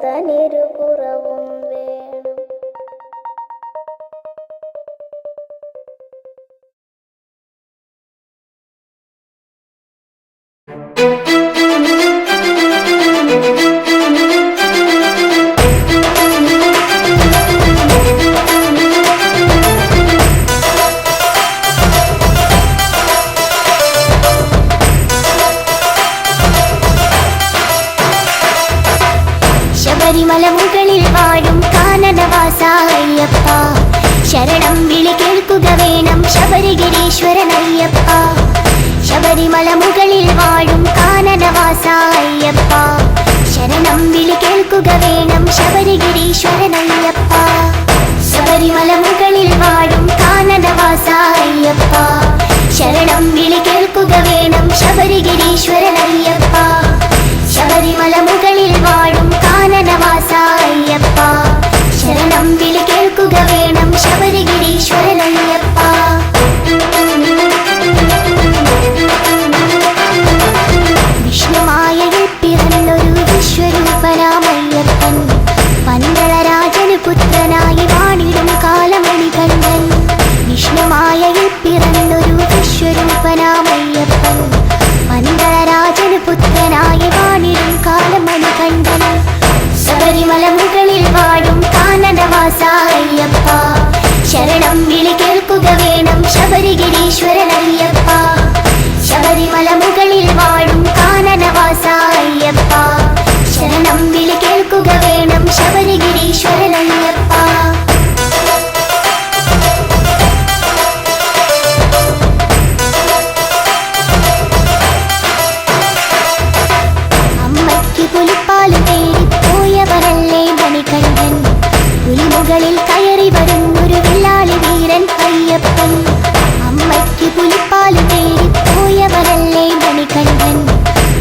തനിരുപുറവും വേണം. ശബരിമല മുകളിൽ വാഴും കാനനവാസ അയ്യപ്പ, ശരണം വിളി കേൾക്കുക വേണം ശബരിഗിരീശ്വരൻ അയ്യപ്പ. ശബരിമല മുകളിൽ വാഴും കാനനവാസ അയ്യപ്പ, ശരണം വിളി കേൾക്കുക വേണം ശബരിഗിരീശ്വരൻ അയ്യപ്പ. ശബരിമല മുകളിൽ വാഴും കാനനവാസ അയ്യപ്പ, ശരണം വിളി കേൾക്കുക വേണം ശബരിഗിരീശ്വരൻ അയ്യപ്പ. ശബരിമല മുകളിൽ വാഴും കാനനവാസ അയ്യപ്പ, ശരണം വിളി കേൾക്കുക വേണം ശബരിഗിരീശ്വരൻ അയ്യപ്പ. വിഷ്ണുമായയിൽ പിറന്നൊരു വിശ്വരൂപനാമയ്യപ്പൻ, പന്തളരാജന് പുത്രനായി വാണിടും കാലമണികണ്ഠൻ. വിഷ്ണുമായയിൽ പിറന്നൊരു വിശ്വരൂപനാമയ്യപ്പൻ, പന്തളരാജന് പുത്രനായി വാണിടും കാലമണികണ്ഠൻ. ശബരിമല മുകളിൽ വാഴും കാനനവാസ അയ്യപ്പ, ശരണം വിളി കേൾക്കുക വേണം ശബരിഗിരീശ്വരൻ അയ്യപ്പ. ശബരിമല മുകളിൽ വാഴും കാനനവാസ അയ്യപ്പ, ശരണം വിളി കേൾക്കുക വേണം ശബരിഗിരീശ്വരൻ അയ്യപ്പ. അമ്മയ്ക്ക് പുലിപ്പാല് തേടി പോയവരല്ലേ മണികണ്ഠൻ, പുലിമുകളിൽ കയറി വരുന്നൊരു വില്ലാളി വീരൻ അയ്യപ്പൻ. അമ്മയ്ക്ക് പുലിപ്പാല് തേടി പോയവരല്ലേ മണികണ്ഠൻ,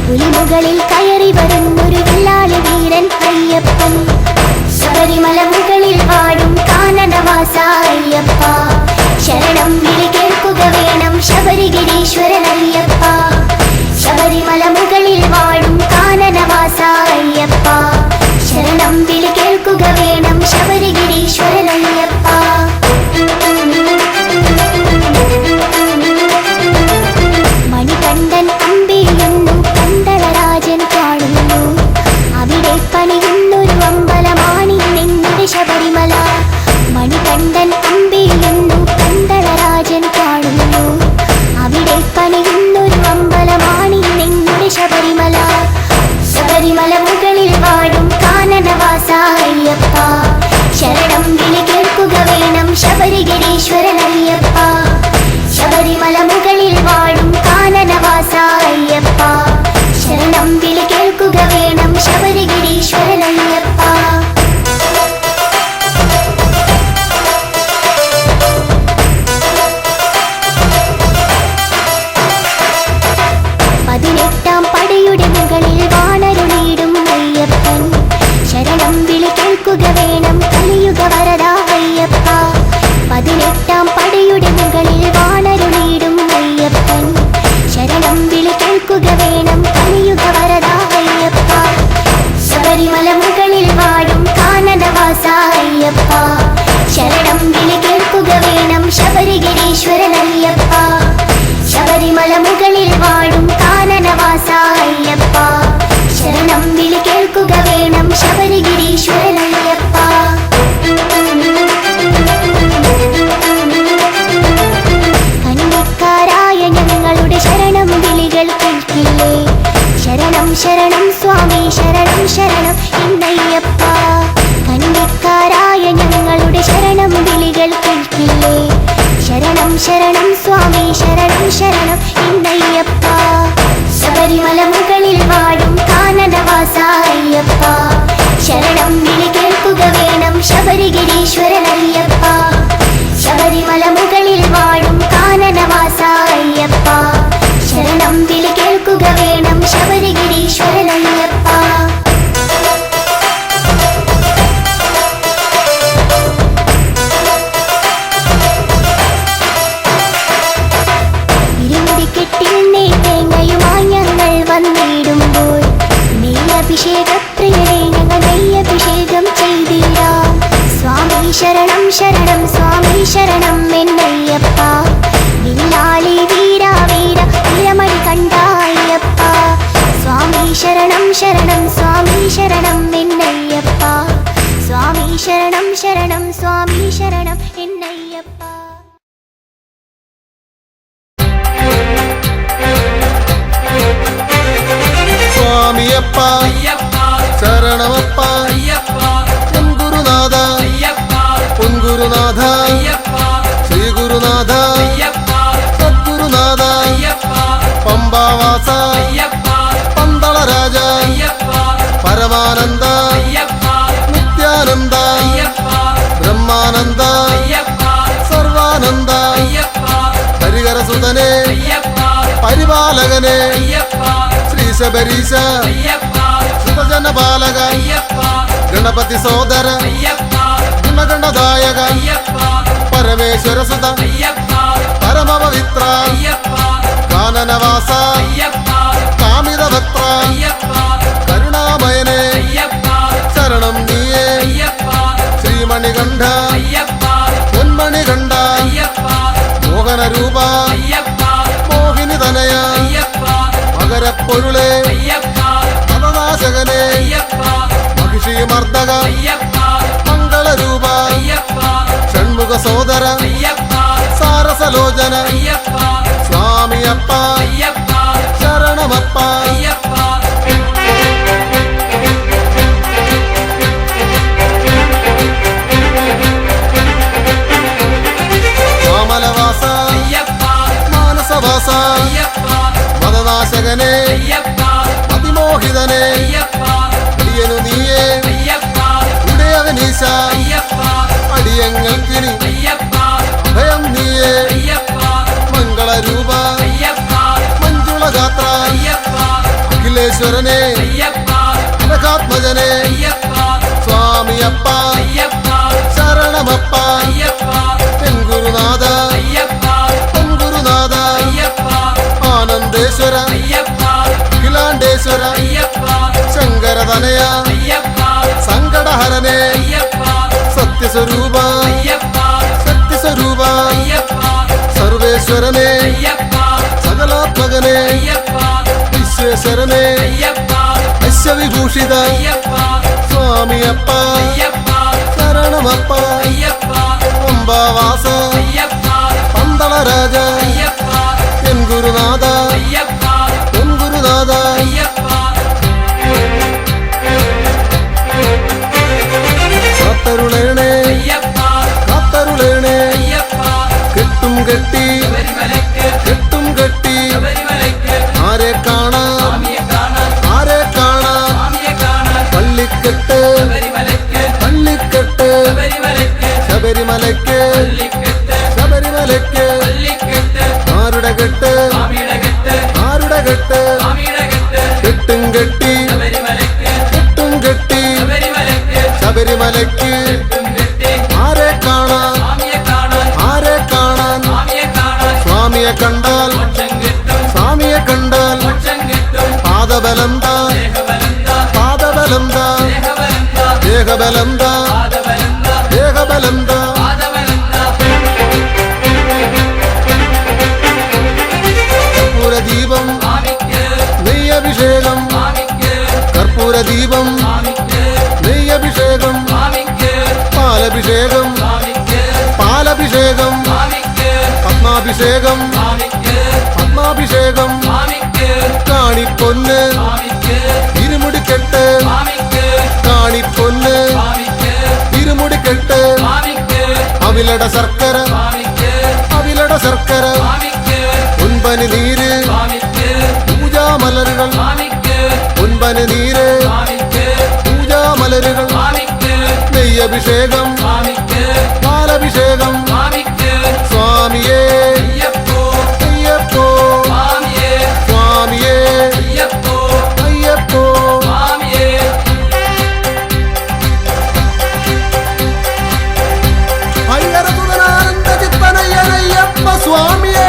പുലിമുകളിൽ കയറി വരുന്നൊരു വില്ലാളി വീരൻ അയ്യപ്പൻ. ശബരിമല മുകളിൽ വാഴും കാനനവാസ അയ്യപ്പ, ശരണം വിളി കേൾക്കുക വേണം ശബരിഗിരീശ്വരൻ അയ്യപ്പ. ശബരിമല മുകളിൽ വാഴും കാനനവാസ അയ്യപ്പ, ശരണം വിളി കേൾക്കുക വേണം ശബരിഗിരീശ്വരൻ അയ്യപ്പ. മണികണ്ഠൻ അമ്പിളിയുന്നു പന്തളരാജൻ കാണുന്നു, അവിടെ പണിയുന്നൊരു അമ്പലമാണി നിങ്ങളുടെ ശബരിമല. മണികണ്ഠൻ അമ്പിളിയുന്നു പന്തളരാജൻ കാണുന്നു, അവിടെ പണിയുന്നൊരു അമ്പലമാണി നിങ്ങളുടെ ശബരിമല. ശബരിമല മുകളിൽ വാഴും കാനനവാസ അയ്യപ്പ, ശരണം വിളി കേൾക്കുക വേണം ശബരിഗിരീശ്വരൻ അയ്യപ്പ. ശബരിമല മുകളിൽ വാഴും കാനനവാസ അയ്യപ്പ, ശരണം വിളി കേൾക്കുക വേണം ശബരിഗിരീശ്വരൻ അയ്യപ്പ. പതിനെട്ടാം പടയുടെ മുകളിൽ വാണരുളിയിടും അയ്യപ്പൻ, ശരണം വിളി കേൾക്കുക വേണം കലിയുഗ വരദ അയ്യപ്പ. പതിനെട്ടാം പടയുടെ മുകളിൽ വാണരുളിയിടും അയ്യപ്പൻ, ശരണം വിളി കേൾക്കുക വേണം കലിയുഗ വരദ അയ്യപ്പ. ശബരിമല മുകളിൽ വാഴും കാനനവാസ അയ്യപ്പ, ശരണം വിളി കേൾക്കുക വേണം ശബരിഗിരീശ്വരൻ അയ്യപ്പ. ശബരിമല മുകളിൽ വാഴും കാനനവാസ അയ്യപ്പ, ശരണം വിളി കേൾക്കുക വേണം ശബരിഗിരീശ്വരൻ അയ്യപ്പ. കന്നിക്കാരായ ഞങ്ങളുടെ ശരണം വിളികൾ കേൾക്കില്ലേ, ശരണം ശരണം സ്വാമി ശരണം ശരണം എന്നയ്യപ്പ. കന്നിക്കാരായ ഞങ്ങളുടെ ശരണം വിളികൾ കേൾക്കില്ലേ, ശരണം ശരണം സ്വാമി ശരണം ശരണം എന്നയ്യപ്പ. ശബരിമല മുകളിൽ വാഴും കാനനവാസ അയ്യപ്പ, ശരണം വിളി കേൾക്കുക വേണം ശബരിഗിരീശ്വരൻ അയ്യപ്പ. ശബരിമല മുകളിൽ വാഴും കാനനവാസ അയ്യപ്പ, ശരണം വിളി കേൾക്കുക വേണം ശബരിഗിരീശ്വരൻ അയ്യപ്പ. ഇരുമുടിക്കെട്ടിൽ നെയ്തേങ്ങയുമായി ഞങ്ങൾ വന്നിടുമ്പോൾ നെയ്യഭിഷേകപ്രിയരെ ഞങ്ങൾ നെയ്യഭിഷേകം ശരണം സ്വാമി ശരണം എന്നയ്യപ്പ വില്ലാളി വീര വീര വീരമണി കണ്ട അയ്യപ്പ സ്വാമി ശരണം ശരണം സ്വാമി ശരണം എന്നയ്യപ്പ സ്വാമി ശരണം ശരണം സ്വാമി ശരണം എന്നയ്യപ്പ സ്വാമിയപ്പ ശരണമപ്പ പൊൻഗുരുനാഥ പൊൻഗുരുനാഥ ശ്രീ ഗുരുനാഥ സദ്ഗുരുനാഥ പമ്പാവാസ പന്തളരാജ പരമാനന്ദ നിത്യാനന്ദ ബ്രഹ്മാനന്ദ സർവാനന്ദ ഹരിഹരസുതനെ പരിപാലകനെ ശ്രീ ശബരീശ സുതജനപാലക ഗണപതി സോദര ഗുണഗണദായക പരമേശ്വര സുത പരമപവിത്ര കാനനവാസ കാമിതഭക്ത കരുണാമയനെ ശരണം നീയേ ശ്രീമണികണ്ഠ പൊന്മണികണ്ഠ മോഹനരൂപ മോഹിനി തനയ മകരപ്പൊരുളെ പദനാശകനെ മഹിഷീമർദ്ദക മംഗളരൂപ ഷൺമുഖ സോദര സാരസലോചന സ്വാമിയപ്പ ശരണമപ്പ മാമലവാസ മാനസവാസ മദനാശകനെ അതിമോഹിതനെ അടിയനു നീയേ ഉടയവനീശ അടിയങ്ങൾക്കിനി അഭയം നീയേ മംഗളരൂപ മഞ്ജുളഗാത്ര അഖിലേശ്വരനെ അനഘാത്മജനെ സ്വാമിയപ്പ ശരണമപ്പ പെൺഗുരുനാഥ പൊൻഗുരുനാഥ ആനന്ദേശ്വര അഖിലാണ്ടേശ്വര ശങ്കരതനയ സങ്കടഹരനെ സത്യസ്വരൂപ സത്യസ്വരൂപ സർവേശ്വരനെ സകലാത്മകനെ വിശ്വേശ്വരനെ അശ്വവിഭൂഷിത സ്വാമിയപ്പ ശരണമപ്പ പമ്പാവാസ പന്തളരാജ എൻ ഗുരുനാഥ എൻ ഗുരുനാഥ കാത്തരുളേണേ കാത്തരുളേണേ കെട്ടും കെട്ടി കെട്ടും കെട്ടി ആരെ കാണാം ആരെ കാണാം പള്ളിക്കെട്ട് പള്ളിക്കെട്ട് ശബരിമലയ്ക്ക് ശബരിമലയ്ക്ക് ആരുടെ കെട്ട് ആരുടെ കെട്ട് കെട്ടും കെട്ടി കെട്ടും കെട്ടി ശബരിമലയ്ക്ക് ആരെ കാണാൻ ആരെ കാണാൻ സ്വാമിയെ കണ്ടാൽ സ്വാമിയെ കണ്ടാൽ പാദബലം താ പാദബലം താ ദേഹബലം താ ദേഹബലം താ കർപ്പൂരദീപം നെയ്യഭിഷേകം കർപ്പൂരദീപം നെയ്യഭിഷേകം പാലഭിഷേകം പാലഭിഷേകം പത്മാഭിഷേകം പത്മാഭിഷേകം കാണിപ്പൊന്ന് ഇരുമുടിക്കെട്ട് കാണിപ്പൊന്ന് ഇരുമുടിക്കെട്ട് അവിലട ശർക്കര അവിലട ശർക്കര ഉൻപനി നീര് പൂജാമലരുകൾ ഉൻപനി നീര് പൂജാമലരുകൾ നെയ്യഭിഷേകം പാലഭിഷേകം സ്വാമിയേ അയ്യപ്പോ സ്വാമിയേ അയ്യപ്പോ ഹരിഹരസുതനാനന്ദ ചിത്തനയ്യനയ്യപ്പ സ്വാമിയേ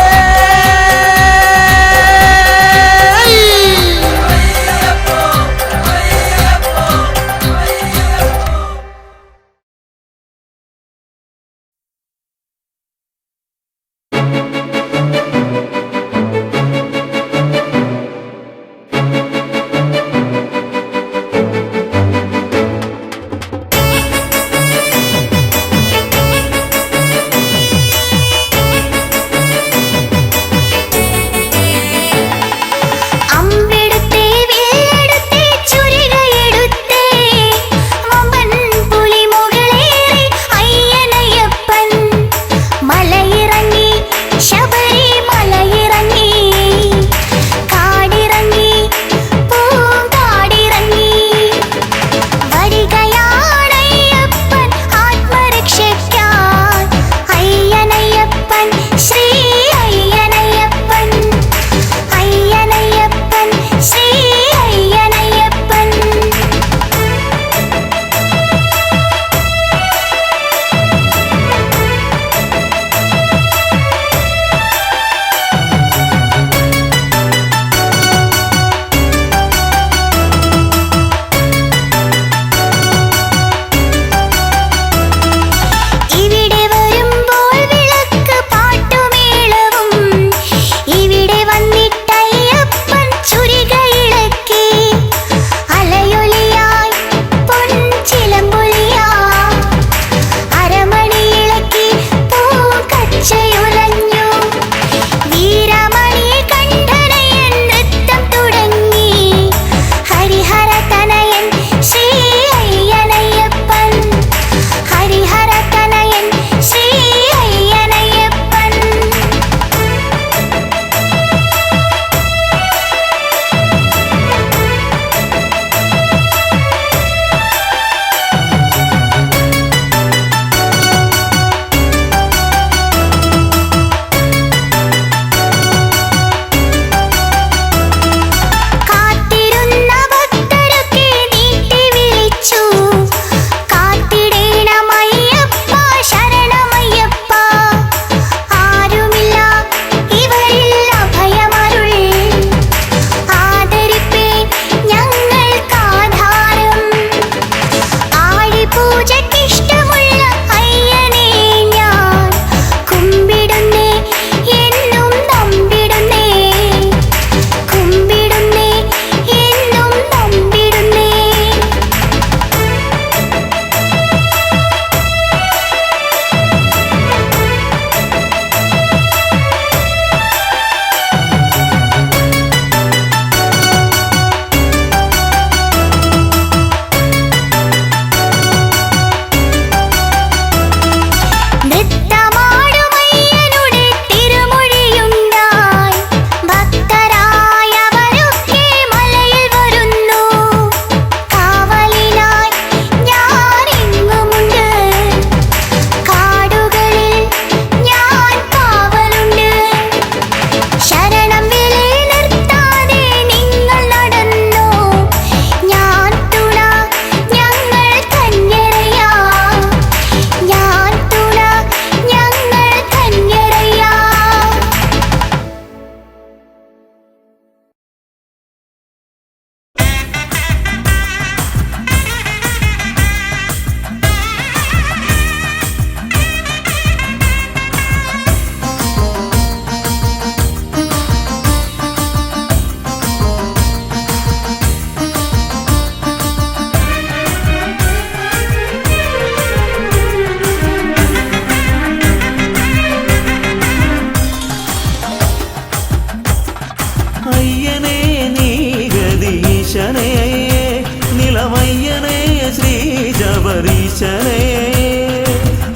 ശബരീശനേ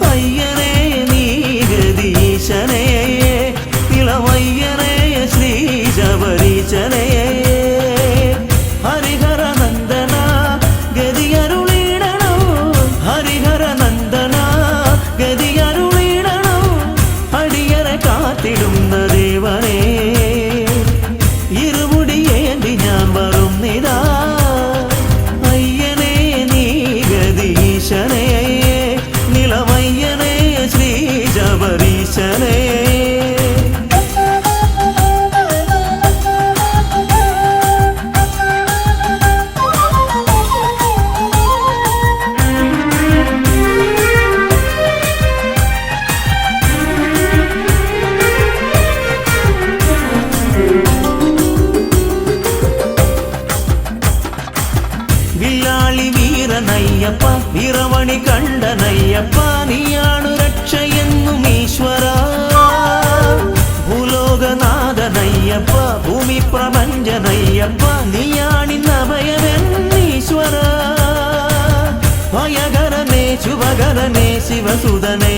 അയ്യനേ നീ ഗദീശനേ ഇളവയ്യനേ ശ്രീ ശബരീശനേ ഹരിഹര നന്ദന ഗതിയരുളിടണോ ഹരിഹര നന്ദന ഗതിയരുളിടണോ അടിയറെ കാത്തിടുന്ന ദേവനേ ഇരുമുടിയേന്തി ഞാൻ വരുന്നിതാ അയ്യനേ നീ ഗദീശനേ നിലവയ്യനേ ശ്രീ ശബരീശനേ വില്ലാളി വീരനയ്യപ്പ വീരമണി കണ്ടനയ്യപ്പ നീയാണു രക്ഷയെന്നും ഈശ്വര ഭൂലോകനാഥനയ്യപ്പ ഭൂമി പ്രപഞ്ചനയ്യപ്പ നീയാണിന്നഭയമെന്നീശ്വര ഭയകരനേ ശുഭകരനേ ശിവസുതനേ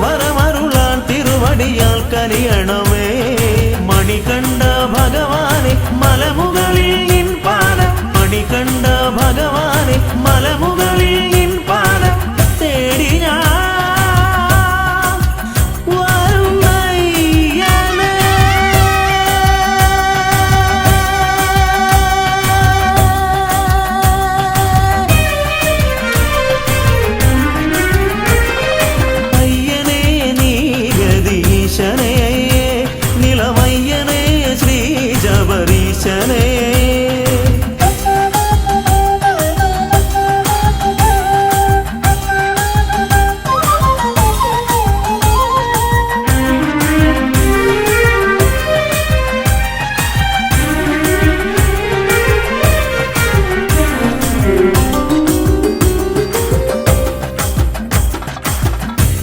വരമരുളാൻ തിരുവടിയാൽ കനിയണമേ മണികണ്ഠ ഭഗവാനെ മലമുകളിൽ നിൻ പാദം മണികണ്ഠ ഭഗവാനെ മലമുകളിൽ നിൻ പാദം തേടി ഞാൻ വരുന്നയ്യനേ. അയ്യനേ നീ ഗദീശനേ നിലവയ്യനേ ശ്രീ ശബരീശനേ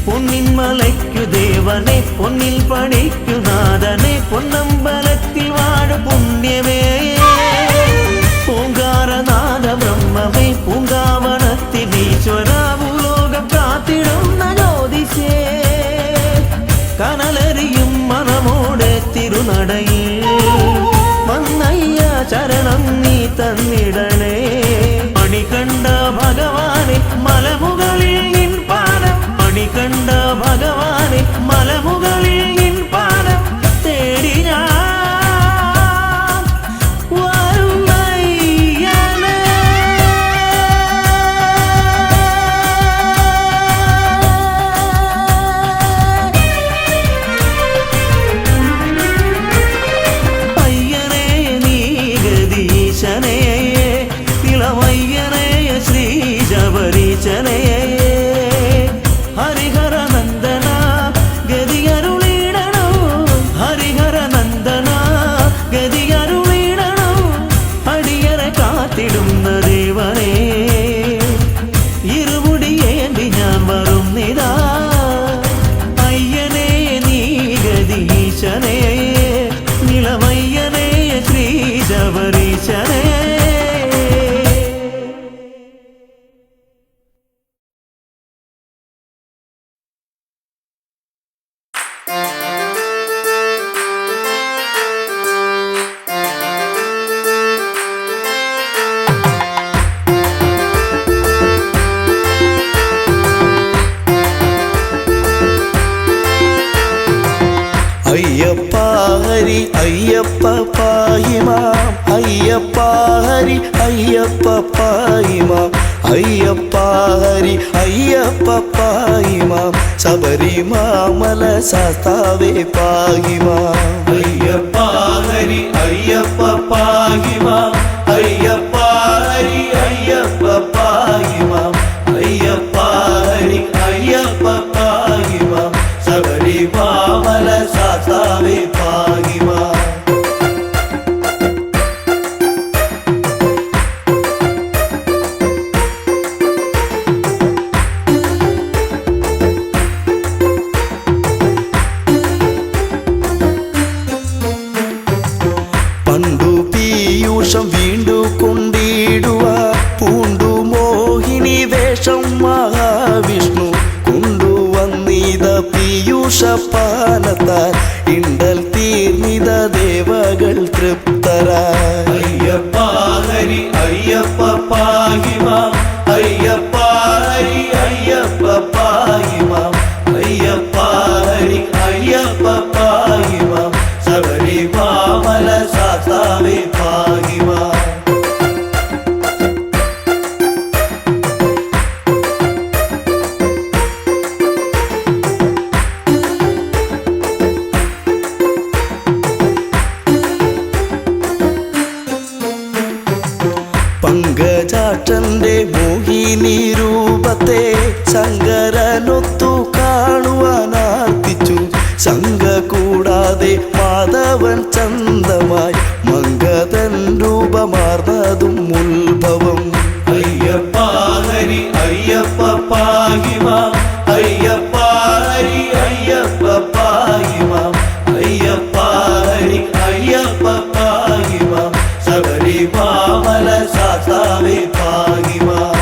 പൊന്നിൻ മലയ്ക്കു ദേവനെ പൊന്നിൽ പണിക്കു നാഥനെ പൊന്നമ്പലത്തിൽ വാഴ പുണ്യമേ പൂങ്കാരനാഥ ബ്രഹ്മമേ പൂങ്കാവനത്തിൽ ഈശ്വര ഭൂലോകം കാത്തിടുന്ന ജ്യോതിഷേ കനലരിയും മനമോടെ തിരുനടയിൽ വന്നയ്യ ചരണം നീ തന്നിടണേ മണികണ്ഠ ഭഗവാനെ മലമുകളിൽ നിൻ പാദം മണികണ്ഠ ഭഗവാനെ മലമുകളിൽ നിൻ പാദം തേടി ഞാൻ വരുന്നയ്യനേ. അയ്യനേ നീ ഗദീശനേ ഇളവയ്യനേ ശ്രീ ശബരീശനേ ഹരിഹര നന്ദന ഗതിയരുളിടണോ ഹരിഹര നന്ദന ഗതിയരുളിടണോ അടിയറെ കാത്തിടുന്ന ദേവനേ ഇരുമുടിയേന്തി ഞാൻ വരുന്നിതാ അയ്യനേ നീ ഗദീശനേ നിലവയ്യനേ ശ്രീ ശബരീശനേ അയ്യപ്പ ഹരി അയ്യപ്പ പാഹിമാം അയ്യപ്പ ഹരി അയ്യപ്പ പാഹിമാം അയ്യപ്പ ഹരി അയ്യപ്പ പാഹിമാം ശബരിമാമല ശാസ്താവേ പാഹിമാം അയ്യപ്പ ഹരി അയ്യപ്പ പാഹിമാം അയ്യപ്പ ഹരി അയ്യപ്പ പാഹിമാം അയ്യപ്പ ഹരി അയ്യപ്പ പാഹിമാം ശബരിമാമല ശാസ്താവേ പാഹിമാം പണ്ടു പീയൂഷം വീണ്ടു ദൈവം മഹാവിഷ്ണു കൊണ്ടുവന്നിത പീയൂഷപാനത്താൽ ഇണ്ടൽ തീർന്നിത ദേവകൾ തൃപ്തരായി. അയ്യപ്പ ഹരി അയ്യപ്പ പാഹിമാം, അയ്യപ്പ ഹരി അയ്യപ്പ പാഹിമാം, അയ്യപ്പ ഹരി അയ്യപ്പ പാഹിമാം, ശബരിമല സാസാവേ പാഹിമാം. പങ്കജാക്ഷന്റെ മോഹിനി രൂപത്തെ ശങ്കരനൊത്തു കാണുവാനാർത്തിച്ചു. ശങ്ക കൂടാതെ മാധവൻ ചന്തമായി മംഗതൻ രൂപമാർന്നതും ഉത്ഭവം. അയ്യപ്പ ഹരി അയ്യപ്പ പാഹിമാം, അയ്യപ്പ ഹരി അയ്യപ്പ പാഹിമാം, അയ്യപ്പ ഹരി അയ്യപ്പ പാഹിമാം, ശബരിമല സാസാവേ പാഹിമാം.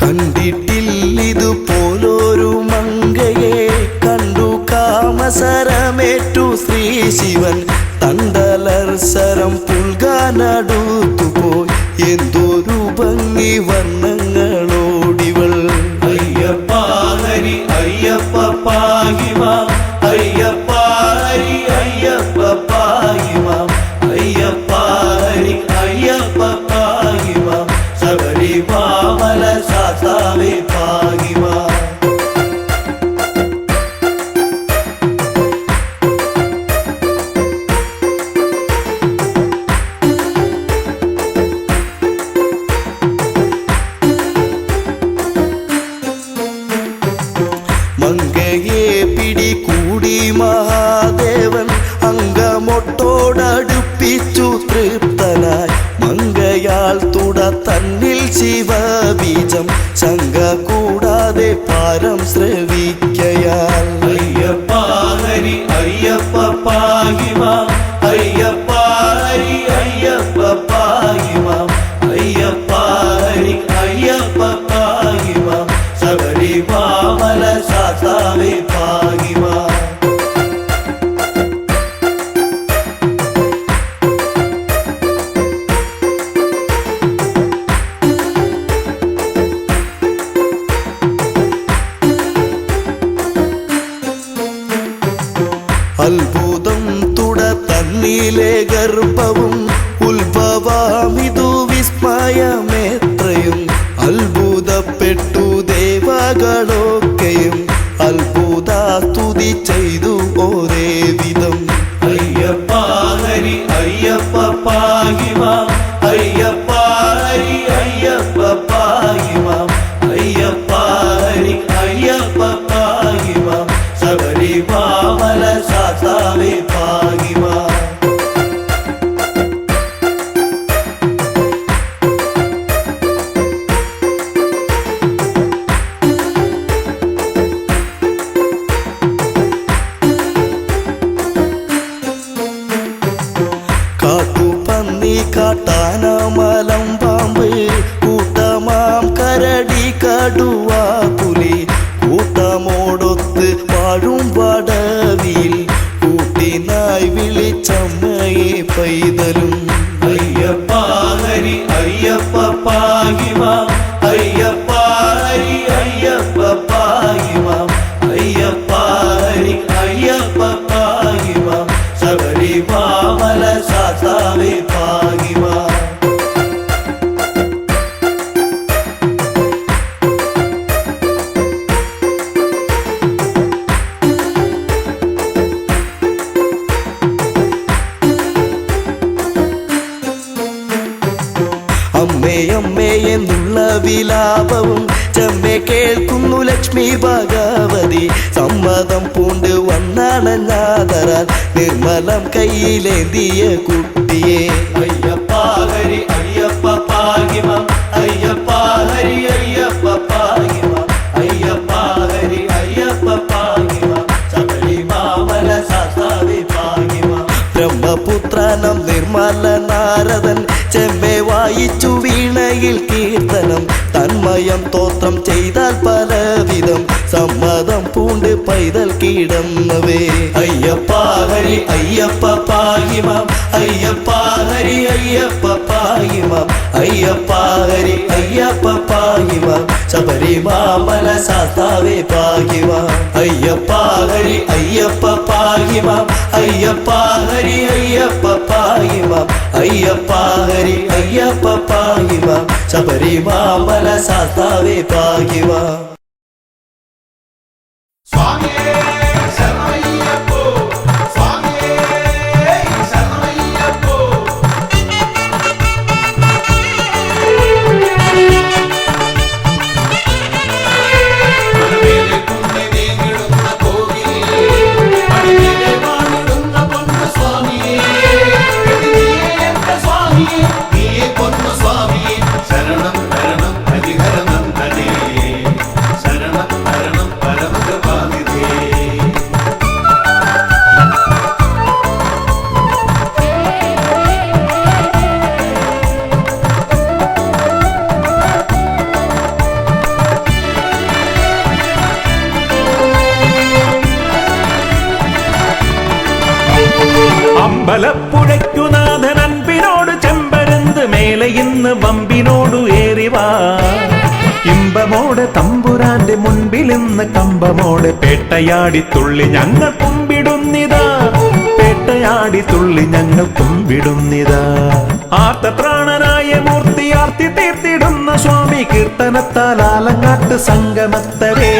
കണ്ടിട്ടില്ലിതുപോലൊരു മങ്കയെ കണ്ടു കാമസരമേറ്റു ശ്രീ ശിവൻ. തണ്ടലർസരം പുൽകാനടുത്തുപോയി എന്തൊരു ഭംഗി വർണ്ണങ്ങളോടിവൾ. അയ്യപ്പ ഹരി അയ്യപ്പ പാഹിമാം, അയ്യപ്പ ഹരി അയ്യപ്പ പാഹിമാം, അയ്യപ്പ ഹരി അയ്യപ്പ പാഹിമാം, ശബരിമല സാസാവേ പാഹിമാം. മങ്കയെ പിടികൂടി മഹാദേവൻ അങ്കമൊട്ടോടടുപ്പിച്ചു തൃപ്തനായി. മങ്കയാൽ തുട തന്നിൽ ശിവബീജം ശങ്ക കൂടാതെ പാരം ശ്രവിക്കയാൽ. അയ്യപ്പ ഹരി അയ്യപ്പ പാഹിമാം, അയ്യപ്പ ഹരി അയ്യപ്പ പാഹിമാം, അയ്യപ്പ ഹരി അയ്യപ്പ പാഹിമാം, ശബരിമല സാസാവേ പാഹിമാം. അത്ഭുതം തുട തന്നിലെ ഗർഭവും ഉത്ഭവമിതു വിസ്മയമേത്രയും. അത്ഭുതപ്പെട്ടു ദേവകളൊക്കെയും അത്ഭുത സ്തുതി ചെയ്തു ഒരേ വിധം. അയ്യപ്പ ഹരി അയ്യപ്പ പാഹിമാം, അയ്യപ്പ ഹരി അയ്യപ്പ പാഹിമാം, അയ്യപ്പ ഹരി അയ്യപ്പ പാഹിമാം, ശബരിമല സാസാവേ പാഹിമാം. കാട്ടുപന്നി കാട്ടാന മലം പാമ്പ് കൂട്ടമാം കരടി കടുവ പുലി കൂട്ടമോടൊത്ത് വാഴും വടവിൽ കൂട്ടിനായി വിളിച്ചമ്മയെ പൈതലും. അയ്യപ്പ ഹരി അയ്യപ്പ പാഹിമാം, അയ്യപ്പ ഹരി അയ്യപ്പ പാഹിമാം, അയ്യപ്പ ഹരി അയ്യപ്പ പാഹിമാം, ശബരിമല സാസാവേ പാഹിമാം. അമ്മേ അമ്മേ എന്നുള്ള വിലാപവും ചെമ്മെ കേൾക്കുന്നു ലക്ഷ്മി ഭഗവതി. സമ്മതം പൂണ്ട് വന്നണഞ്ഞാതരാൽ നിർമ്മലം കയ്യിലേന്തിയ കുട്ടിയെ. അയ്യപ്പ ഹരി അയ്യപ്പ പാഹിമാം, അയ്യപ്പ ഹരി അയ്യപ്പ ചെയ്താൽ പലവിധം സമ്മതം പൂണ്ട് പൈതൽ കിടന്നവേ അയ്യപ്പ ഹരി അയ്യപ്പ പാഹിമാം അയ്യപ്പ ഹരി അയ്യപ്പ പാഹിമാം അയ്യപ്പ ഹരി അയ്യപ്പ പാഹിമാം ശബരിമാമല സാത്താവേ പാഹിമാം അയ്യപ്പ ഹരി അയ്യപ്പ പാഹിമാം അയ്യപ്പ ഹരി അയ്യപ്പ പാഹിമാം അയ്യപ്പ ഹരി അയ്യപ്പ പാഹിമാം ശബരിമാമല സാത്താവേ പാഹിമാം സ്വാമിയേ ശരണമയ്യപ്പോ സ്വാമിയേ ശരണമയ്യപ്പോ മനമേലെ കുഞ്ഞെ നീങ്ങിടുന്ന കോവിലേ മണിമേലെ വാണിടുന്ന പൊന്നു സ്വാമിയേ നീയേ എന്റെ സ്വാമിയേ നീയേ പൊന്നു സ്വാമിയേ ശരണം ശരണം ഹരിഹരനന്ദനേ ശരണം ശരണം പരമകൃപാനിധേ അമ്പലപ്പുഴയ്ക്കുനാഥൻ അൻപിനോട് ചെമ്പരുന്ത് മേലെ ഇന്ന് വമ്പിനോടു ഏറിവാ ഇമ്പമോടെ തമ്പുരാന്റെ മുൻപിൽ ഇന്ന് കമ്പമോടെ പേട്ടയാടി തുള്ളി ഞങ്ങൾ കുമ്പിടുന്നിതാ പേട്ടയാടി തുള്ളി ഞങ്ങൾ കുമ്പിടുന്നിതാ ആർത്തത്രാണനായ മൂർത്തി ആർത്തി തീർത്തിടുന്ന സ്വാമി കീർത്തനത്താൽ ആലങ്ങാട്ട് സംഗമത്തരേ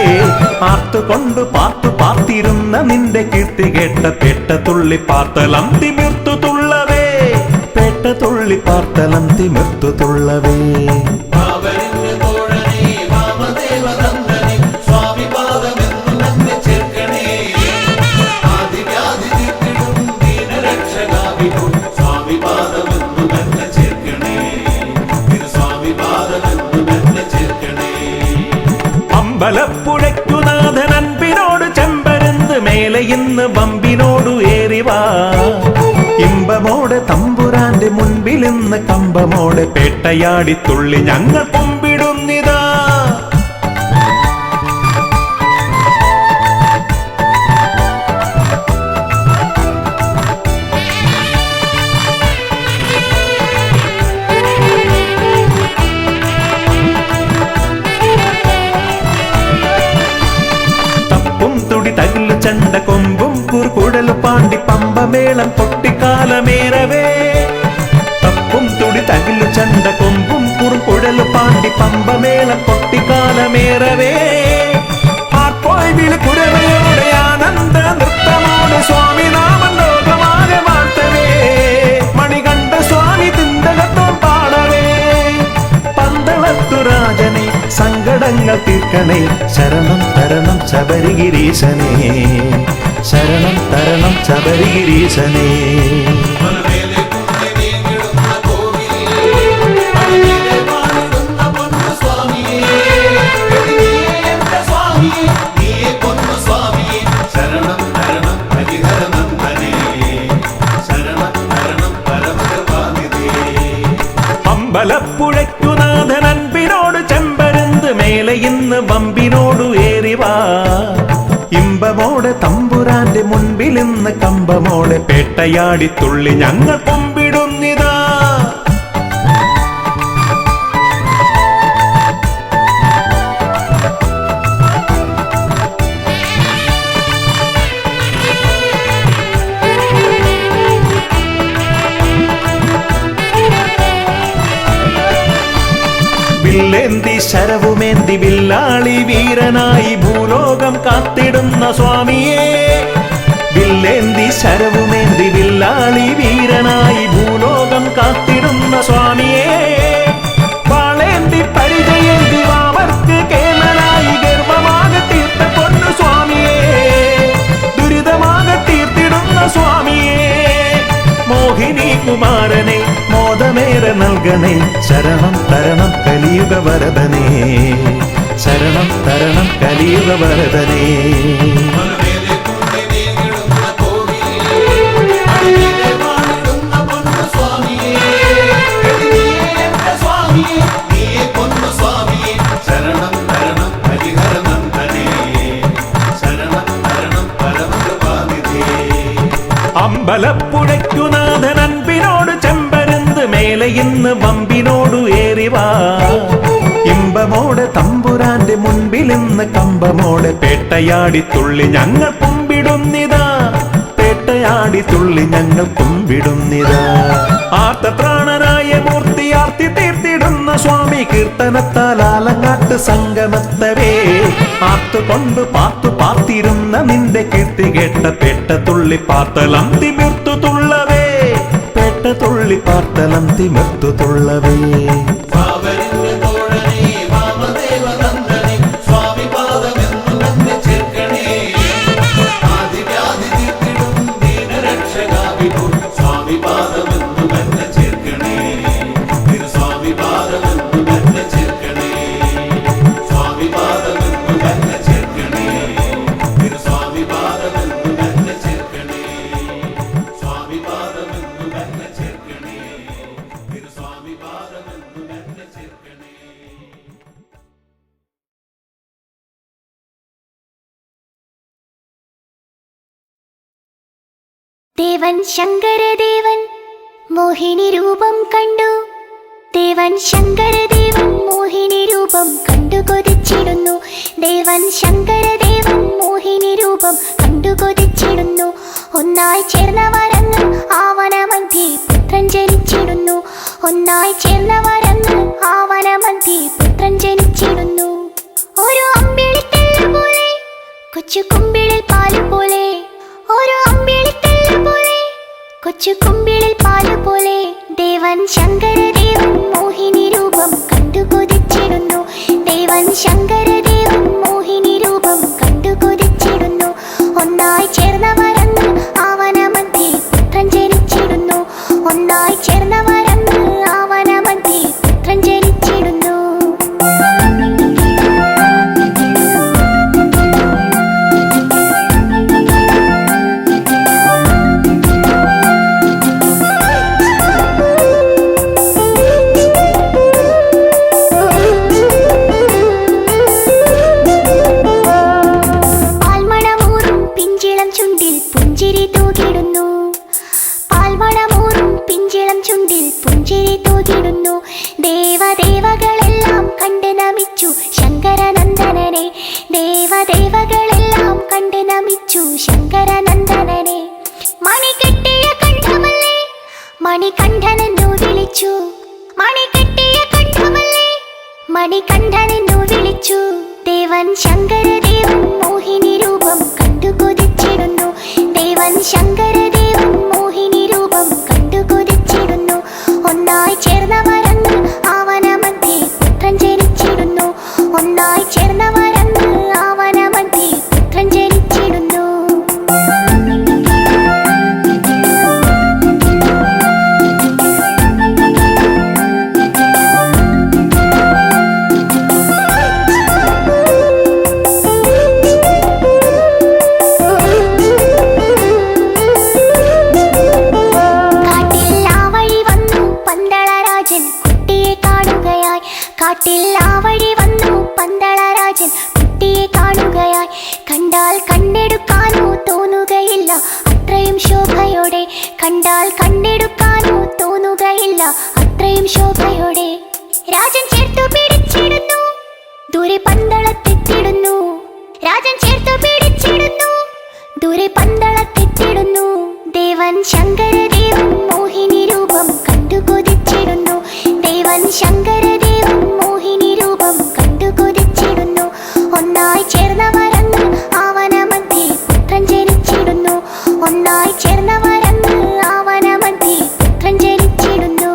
ആർത്തുകൊണ്ട് പാർത്തു പാർത്തിരുന്ന നിന്റെ കീർത്തി കേട്ട പേട്ട തുള്ളി പാർത്തലം തിമിർത്തു തുള്ളവേ പേട്ട തുള്ളി പാർത്തലം തിമിർത്തു തുള്ളവേ പാവനിന്റെ തോഴനേ വാമദേവനന്ദനേ സ്വാമി പാദമെന്നു തന്നെ ചേർക്കണേ ആദിവ്യാധി തീർത്തിടും ദീനരക്ഷകാവിധു സ്വാമി പാദമെന്നു തന്നെ ചേർക്കണേ ഇത് സ്വാമി പാദമെന്നു തന്നെ ചേർക്കണേ അമ്പലപ്പുഴയ്ക്കുനാഥൻ അൻപിനോട് ചെമ്പരുന്ത് മേലെ ഇന്ന് വമ്പിനോടു ഏറിവാ ഇമ്പമോടെ തമ്പുരാന്റെ മുൻപിൽ ഇന്ന് കമ്പമോടെ പേട്ടയാടി തുള്ളി ഞങ്ങൾ കുമ്പിടുന്നിതാ തപ്പും തുടി തകില് ചണ്ട കൊമ്പും കുറുകുടല് പാണ്ടി പമ്പമേളം പൊട്ടിക്കാലമേറവേ തപ്പും തുടി തകില് ചണ്ട കൊമ്പും കുറുകുടല് പാണ്ടി പമ്പമേളം പൊട്ടിക്കാലമേറവേ ആർപ്പോയി വിളി കുരവയോടെ ആനന്ദ നൃത്തമോടെ സ്വാമി നാമം ലോകമാകെ വാഴ്ത്തവേ മണികണ്ഠ സ്വാമി തിന്തകത്തോ പാടവേ പന്തളത്തു രാജനെ സങ്കടങ്ങൾ തീർക്കണേ ശരണം തരണം ശബരിഗിരീശനേ ശരണം തരണം ശബരിഗിരീശനേ മനമേലെ കുഞ്ഞെ നീങ്ങിടുന്ന കോവിലേ മണിമേലെ വാണിടുന്ന പൊന്നു സ്വാമിയേ നീയേ എന്റെ സ്വാമിയേ നീയേ പൊന്നു സ്വാമിയേ ശരണം ശരണം ഹരിഹരനന്ദനേ ശരണം ശരണം പരമകൃപാനിധേ അമ്പലപ്പുഴയ്ക്കുനാഥൻ അൻപിനോട് ചെമ്പരുന്ത് മേലെ ഇന്ന് വമ്പിനോടു ഏറിവാ ഇമ്പമോടെ തമ്പുരാന്റെ മുൻപിൽ ഇന്ന് കമ്പമോടെ പേട്ടയാടി തുള്ളി ഞങ്ങൾ കുമ്പിടുന്നിതാ വില്ലേന്തി ശരവുമേന്തി വില്ലാളി വീരനായി ഭൂലോകം കാത്തിടുന്ന സ്വാമിയേ വില്ലേന്തി ശരവുമേന്തി വില്ലാളി വീരനായി ഭൂലോകം കാത്തിടുന്ന സ്വാമിയേ വാളേന്തി പരിചയേന്തി വാവർക്ക് കേമനായി ഗർവമാകെ തീർത്ത പൊന്നു സ്വാമിയേ ദുരിതമാകെ തീർത്തിടുന്ന സ്വാമിയേ മോഹിനി കുമാരനെ മോദമേറെ നൽകണേ ശരണം തരണം കലിയുഗ വരദനേ ശരണം തരണം കലിയുഗ വരദനേ മനമേലെ കുഞ്ഞെ നീങ്ങിടുന്ന കോവിലേ മണിമേലെ വാണിടുന്ന പൊന്നു സ്വാമിയേ നീയേ എന്റെ സ്വാമിയേ നീയേ പൊന്നു സ്വാമിയേ ശരണം ശരണം അമ്പലപ്പുഴയ്ക്കുനാഥൻ അൻപിനോട് ചെമ്പരുന്ത് മേലെ ഇന്ന് വമ്പിനോടു ഏറിവാ ഇമ്പമോടെ തമ്പുരാന്റെ മുൻപിൽ ഇന്ന് കമ്പമോടെ പേട്ടയാടി തുള്ളി ഞങ്ങൾ കുമ്പിടുന്നിതാ പേട്ടയാടി തുള്ളി ഞങ്ങൾ കുമ്പിടുന്നിതാ ആർത്തത്രാണനായ മൂർത്തി ആർത്തി തീർത്തിടുന്ന സ്വാമി കീർത്തനത്താൽ ആലങ്ങാട്ട് സംഗമത്തവേ ആർത്തുകൊണ്ട് പാർത്തു പാർത്തിരുന്ന നിന്റെ കീർത്തി കേട്ട പേട്ട തുള്ളി പാർത്തലം തിമിർത്തു തുള്ളവേ പേട്ട തുള്ളി പാർത്തലം തിമിർത്തു തുള്ളവേ പാവനിന്റെ തോഴനേ വാമദേവനന്ദനേ സ്വാമി പാദമെന്നു തന്നെ ചേർക്കണേ ആദിവ്യാധി തീർത്തിടും ദീനരക്ഷകാ വിഭു സ്വാമി പാദമെന്നു തന്നെ ചേർക്കണേ തിരുസ്വാമി പാദമെന്നു തന്നെ ചേർക്കണേ സ്വാമി പാദമെന്നു തന്നെ ചേർക്കണേ തിരുസ്വാമി പാദമെന്നു തന്നെ ചേർക്കണേ സ്വാമി പാദമെന്നു തന്നെ ചേർക്കണേ തിരുസ്വാമി പാദമെന്നു തന്നെ ചേർക്കണേ. ദേവൻ ശങ്കരദേവൻ മോഹിനി രൂപം കണ്ടു ദേവൻ ശങ്കരദേവൻ മോഹിനി രൂപം കണ്ടു കൊതിച്ചിടുന്നു ദേവൻ ശങ്കരദേവൻ മോഹിനി രൂപം കണ്ടു കൊതിച്ചിടുന്നു ഒന്നായി ചേർന്നവരങ്ങ് ആവനമധ്യേ പുത്രൻ ജനിച്ചിടുന്നു ഒന്നായി ചേർന്നവരങ്ങ് ആവനമധ്യേ പുത്രൻ ജനിച്ചിടുന്നു ഒരു അമ്പിളിക്കല്ല് പോലെ കൊച്ചു കുമ്പിളിൽ പാല് പോലെ ഒരു അമ്പിളിക്കല്ല് പോലെ കൊച്ചു കുമ്പിളിൽ പാല് പോലെ ദേവൻ ശങ്കരദേവൻ മോഹിനി രൂപം കണ്ടു കൊതിച്ചിടുന്നു ദേവൻ ശങ്കരദേവൻ മോഹിനി രൂപം കണ്ടു കൊതിച്ചിടുന്നു ഒന്നായി ചേർന്നവരങ്ങ് ആവനമധ്യേ പുത്രൻ ജനിച്ചിടുന്നു ഒന്നായി ചേർന്നവരങ്ങ് ആവനമധ്യേ പുത്രൻ ജനിച്ചിടുന്നു പാൽമണമൂറും പിഞ്ചിളം ചുണ്ടിൽ പുഞ്ചിരി തൂകിടുന്നു പാൽമണമൂറും പിഞ്ചിളം ചുണ്ടിൽ പുഞ്ചിരി തൂകിടുന്നു ദേവദേവകളെല്ലാം കണ്ട് നമിച്ചു ശങ്കരനന്ദനനെ ദേവദേവകളെല്ലാം കണ്ട് നമിച്ചു ശങ്കരനന്ദനനെ മണികെട്ടിയ കണ്ഠമല്ലേ മണികണ്ഠനെന്നു വിളിച്ചു മണികെട്ടിയ കണ്ഠമല്ലേ മണികണ്ഠനെന്നു വിളിച്ചു ദേവൻ ശങ്കരദേവൻ മോഹിനി രൂപം കണ്ടു കൊതിച്ചിടുന്നു ദേവൻ ശങ്കരദേവൻ മോഹിനി രൂപം കണ്ടു കൊതിച്ചിടുന്നു ഒന്നായി ചേർന്നവരങ്ങ് ആവനമധ്യേ പുത്രൻ ജനിച്ചിടുന്നു ഒന്നായി ചേർന്നവരങ്ങ് ആവനമധ്യേ പുത്രൻ ജനിച്ചിടുന്നു കാട്ടിൽ ആ വഴി വന്നു പന്തളരാജൻ കുട്ടിയെ കാണുകയായി കണ്ടാൽ കണ്ണെടുക്കാനോ തോന്നുകയില്ല അത്രയും ശോഭയോടെ കണ്ടാൽ കണ്ണെടുക്കാനോ തോന്നുകയില്ല അത്രയും ശോഭയോടെ രാജൻ ചേർത്തു പിടിച്ചിടുന്നു ദൂരെ പന്തളത്തെത്തിടുന്നു രാജൻ ചേർത്തു പിടിച്ചിടുന്നു ദൂരെ പന്തളത്തെത്തിടുന്നു ദേവൻ ശങ്കരദേവൻ മോഹിനി രൂപം കണ്ടു കൊതിച്ചിടുന്നു ദേവൻ ശങ്കരദേവൻ മോഹിനി രൂപം കണ്ടു കൊതിച്ചിടുന്നു ഒന്നായി ചേർന്നവരങ്ങ് ആവനമധ്യേ പുത്രൻ ജനിച്ചിടുന്നു ഒന്നായി ചേർന്നവരങ്ങ് ആവനമധ്യേ പുത്രൻ ജനിച്ചിടുന്നു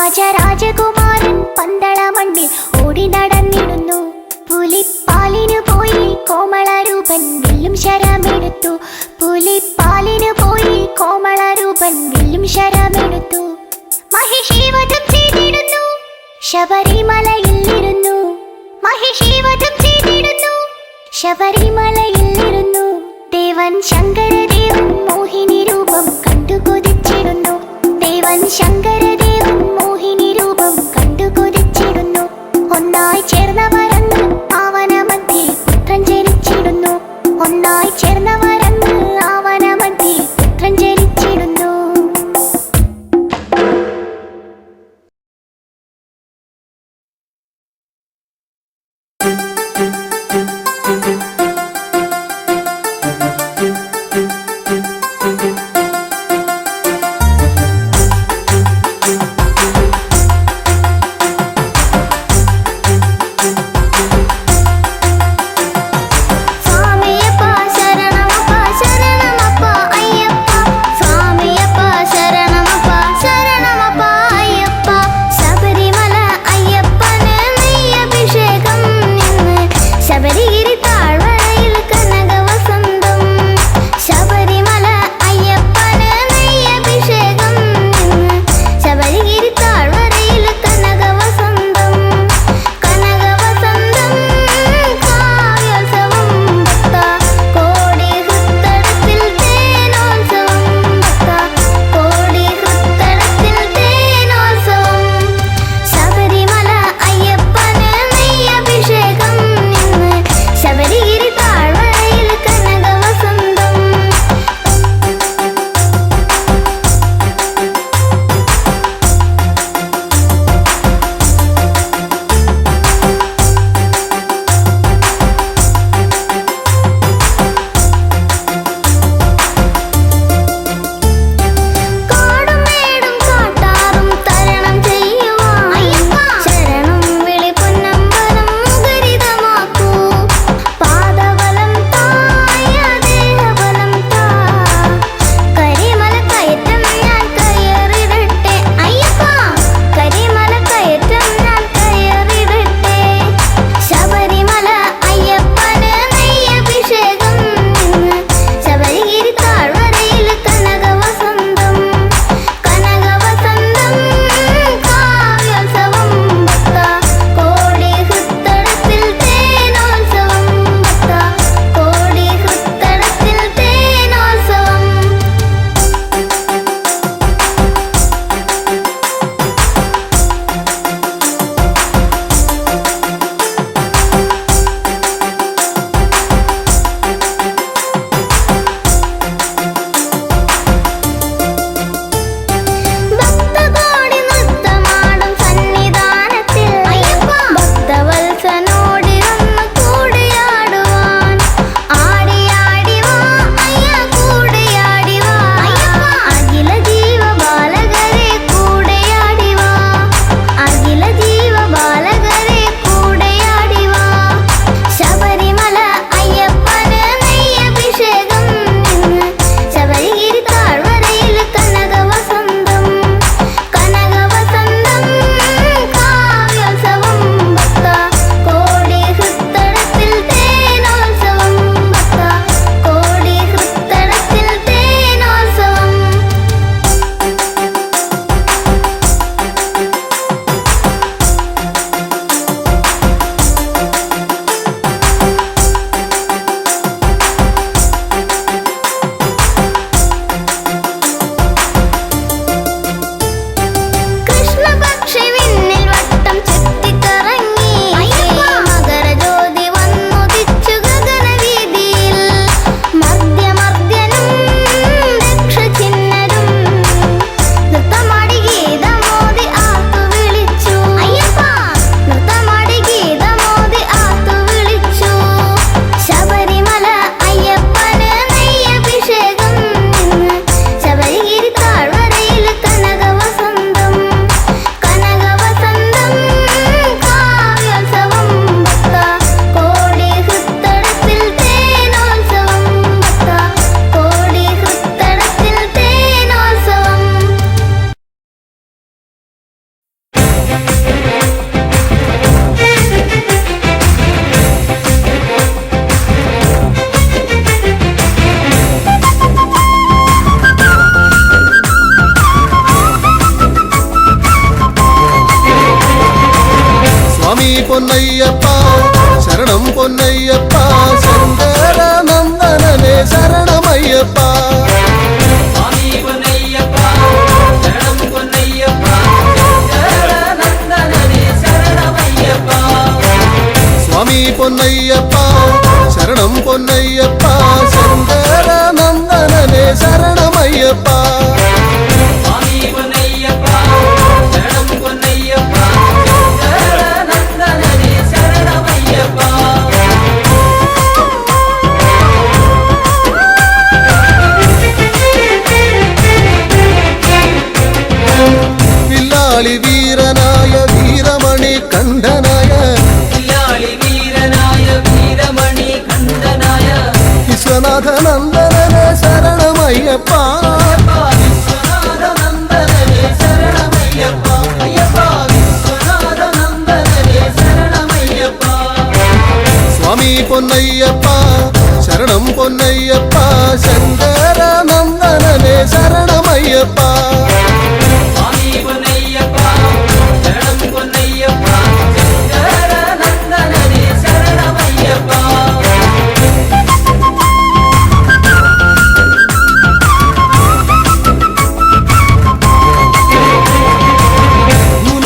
രാജകുമാരൻ പന്തള മണ്ണിൽ ഓടി നടന്നിടുന്നു പുലിപ്പാലിനു പോയി കോമളരൂപൻ വില്ലും ശരമെടുത്തു പുലിപ്പാലിനു പോയി കോമളരൂപൻ വില്ലും ശരമെടുത്തു മഹിഷീവധം ചെയ്തിടുന്നു ശബരിമലയിലിരുന്നു മഹിഷീവധം ചെയ്തിടുന്നു. ശബരിമലയിലിരുന്നു ദേവൻ ശങ്കരദേവൻ മോഹിനി രൂപം കണ്ടു കൊതിച്ചിടുന്നു. ദേവൻ ശങ്കരദേവൻ മോഹിനി രൂപം കണ്ടു കൊതിച്ചിടുന്നു. ഒന്നായി ചേർന്നവരന്ന് ആവനമധ്യേ പുത്രൻ ജനിച്ചിടുന്നു. ഒന്നായി ചേർന്നവരന്ന് ആവനമധ്യേ പുത്രൻ ജനിച്ചിടുന്നു. സ്വാമി പൊന്നയ്യപ്പ ശരണം പൊന്നയ്യപ്പ ശങ്കരനന്ദനനെ ശരണമയ്യപ്പ സ്വാമി പൊന്നയ്യപ്പ ശരണം പൊന്നയ്യപ്പ ശങ്കരനന്ദനനെ ശരണമയ്യപ്പ സ്വാമി പൊന്നയ്യപ്പ ശരണം പൊന്നയ്യപ്പ ശങ്കരനന്ദനനെ ശരണമയ്യപ്പ സ്വാമി പൊന്നയ്യപ്പ ശരണം പൊന്നയ്യപ്പ ശങ്കരനന്ദനനെ ശരണമയ്യപ്പ വില്ലാളി വീരനായ വീരമണി കണ്ഠനായ വില്ലാളി വീരനായ വീരമണി കണ്ഠനായ വിശ്വനാഥനന്ദനനെ ശരണമയ്യപ്പ വിശ്വനാഥനന്ദനനെ ശരണമയ്യപ്പ അയ്യപ്പ വിശ്വനാഥനന്ദനനെ ശരണമയ്യപ്പ സ്വാമി പൊന്നയ്യപ്പ ശരണം പൊന്നയ്യപ്പ ശങ്കരനന്ദനനെ ശരണമയ്യപ്പ സ്വാമി പൊന്നയ്യപ്പ ശരണം പൊന്നയ്യപ്പ ശങ്കരനന്ദനനെ ശരണമയ്യപ്പ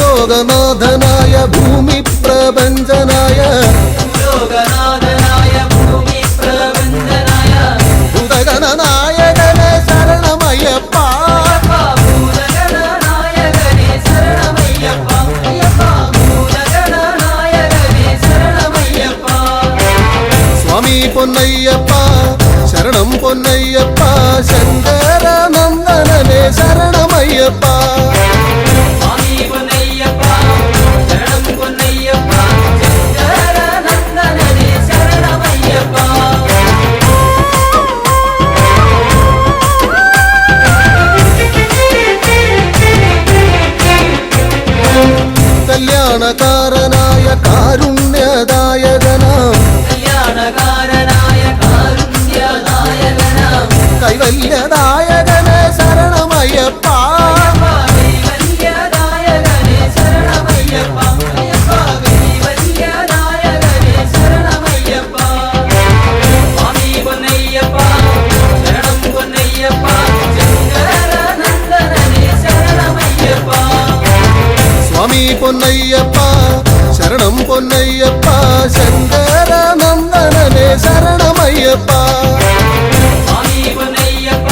ഭൂലോകനാഥനായ ഭൂമി പ്രപഞ്ചനായ ലോകനാഥനായ ഭൂമി പ്രപഞ്ചനായ ഭൂതഗണനായകനെ ശരണമയ്യപ്പ ഭൂതഗണനായകനെ ശരണമയ്യപ്പ അയ്യപ്പ ഭൂതഗണനായകനെ ശരണമയ്യപ്പ സ്വാമി പൊന്നയ്യപ്പ ശരണം പൊന്നയ്യപ്പ ശങ്കരനന്ദനനെ ശരണമയ്യപ്പ സ്വാമി പൊന്നയ്യപ്പ ശരണം പൊന്നയ്യപ്പ ശങ്കരനന്ദനനെ ശരണമയ്യപ്പ കല്യാണകാരനായ കാരുണ്യദായകനാം കല്യാണകാരനായ കാരുണ്യനായകനാം കൈവല്യദായകനെ ശരണമയ്യപ്പ കൈവല്യദായകനെ ശരണമയ്യപ്പ അയ്യപ്പ കൈവല്യദായകനെ ശരണമയ്യപ്പ സ്വാമി പൊന്നയ്യപ്പ ശരണം പൊന്നയ്യപ്പ ശങ്കരനന്ദനനെ ശരണമയ്യപ്പ സ്വാമി പൊന്നയ്യപ്പ ശരണം പൊന്നയ്യപ്പ ശങ്കരനന്ദനനെ ശരണമയ്യപ്പ സ്വാമി പൊന്നയ്യപ്പ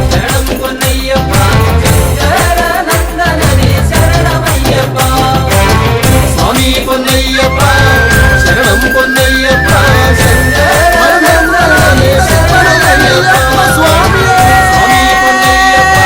ശരണം പൊന്നയ്യപ്പ ശങ്കരനന്ദനനെ ശരണമയ്യപ്പ സ്വാമി പൊന്നയ്യപ്പ ശരണം പൊന്നയ്യപ്പ ശങ്കരനന്ദനനെ ശരണമയ്യപ്പ സ്വാമിയേ സ്വാമി പൊന്നയ്യപ്പ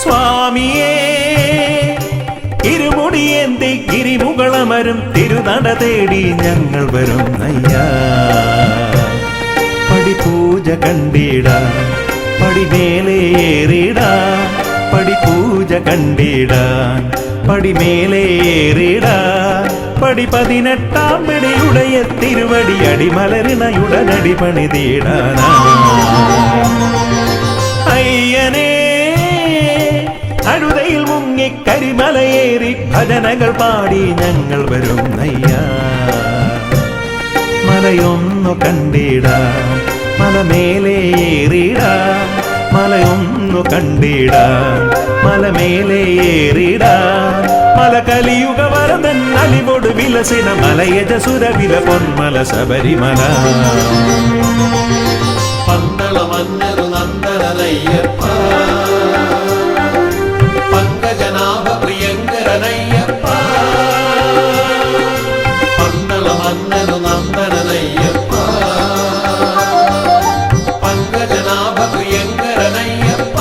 സ്വാമിയേ ഇരുമുടിയേന്തി ഗിരിമുകളമരും തിരുനട തേടി ഞങ്ങൾ വരും അയ്യാ പടിപൂജ കണ്ടിട പടിമേലേറിട പടിപൂജ കണ്ടിടാൻ പടിമേലേറിട പടി 18 പടിയുടയ തിരുവടി അടിമലരിണയുടനടി പണിതീടാനാ അയ്യനേ അഴുതയിൽ മുങ്ങി കരിമലയേറി ഭജനകൾ പാടി ഞങ്ങൾ വരും അയ്യാ മലയൊന്നു കണ്ടിടാം മലമേലേറിടാം മലയൊന്നു കണ്ടിടാം മലമേലേറിടാം മല കലിയുഗ വരദൻ അലിവോട് വിലസിന മലയജ സുരവില പൊന്മല ശബരിമല പന്തള മന്നരു നന്ദനയ്യപ്പ പങ്കജനാഭ പ്രിയങ്കരനയ്യപ്പ പന്തള മന്നരു നന്ദനയ്യപ്പ പങ്കജനാഭ പ്രിയങ്കരനയ്യപ്പ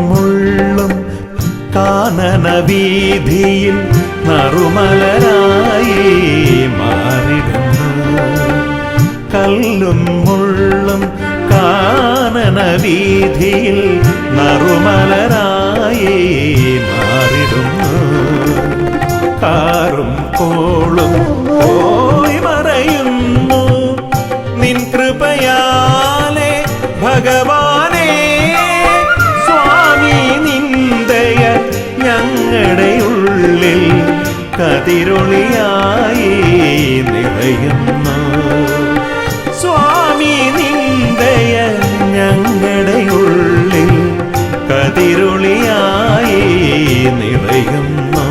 മുള്ളും കാനന വീതിയിൽ നറുമലരായി മാറിടുന്നു. കല്ലും മുള്ളും കാനന വീതിയിൽ നറുമലരായി മാറിടുന്നു. കാറും കോളും പോയി മറയുന്നു നിൻ കൃപയാലെ ഭഗവാനേ. സ്വാമി നിന്ദയ ഞങ്ങളുടെ ഉള്ളിൽ കതിരൊളിയായി നിറയുന്നു. സ്വാമി നിന്ദയ ഞങ്ങളുടെ ഉള്ളിൽ കതിരൊളിയായി നിറയുന്നു.